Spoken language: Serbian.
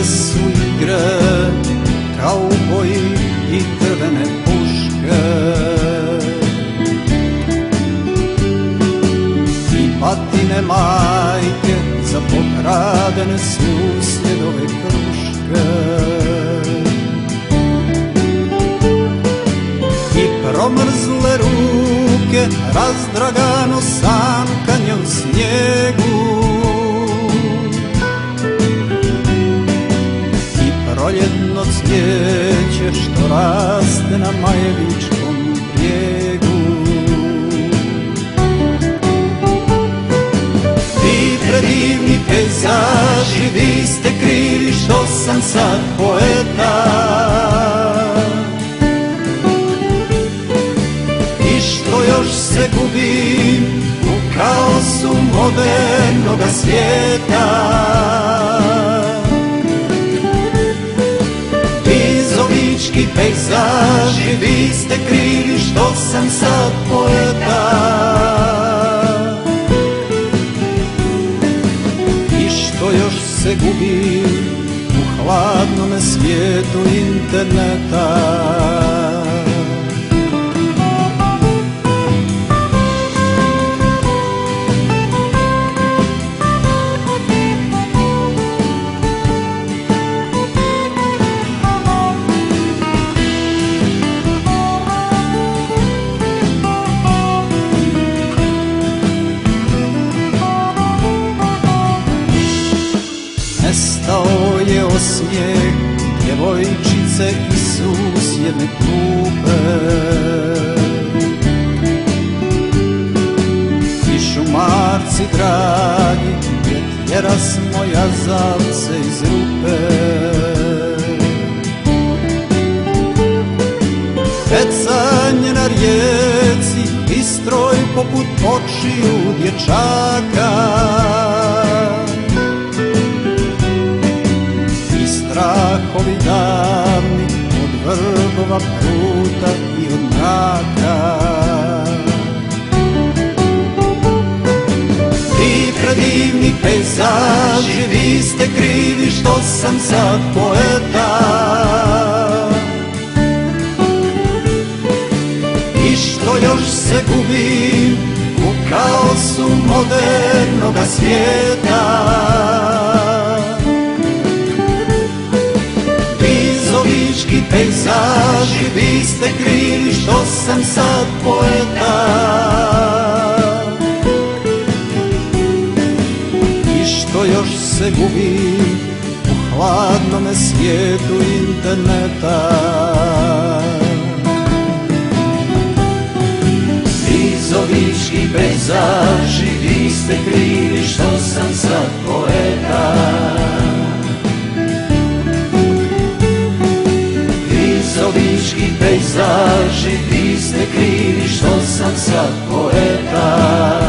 Bile su igre, kauboji i crvene puške, i batine majke za pokradene susjedove kruške, i promrzle ruke razdragano sankanje u snijegu, proljetno cvijeće što raste na Majevičkom brijegu. Vi predivni pejzaži, vi ste krivi što sam sad poeta, i što još se gubim u kaosu modernoga svijeta. Vizovički pejzaži, vi ste krivi što sam sad poeta, i što još se gubim u hladnome svijetu interneta. Nestao je osmijeh djevojčice i susjedne klupe, i šumarci dragi, vjetljera smo jazavce iz rupe. Pecanje na rijeci, bistroj poput očiju dječaka, strahovi davni od vrbova pruta i od mraka. Vi predivni pejzaži, vi ste krivi što sam sad poeta, i što još se gubim u kaosu modernoga svijeta. Vizovički pejzaži, vi ste krivi što sam sad poeta, i što još se gubim u hladnome svijetu interneta. Vizovički pejzaži, vi ste krivi što sam sad poeta, vizovički pejzaži, vi ste krivi što sam sad poeta.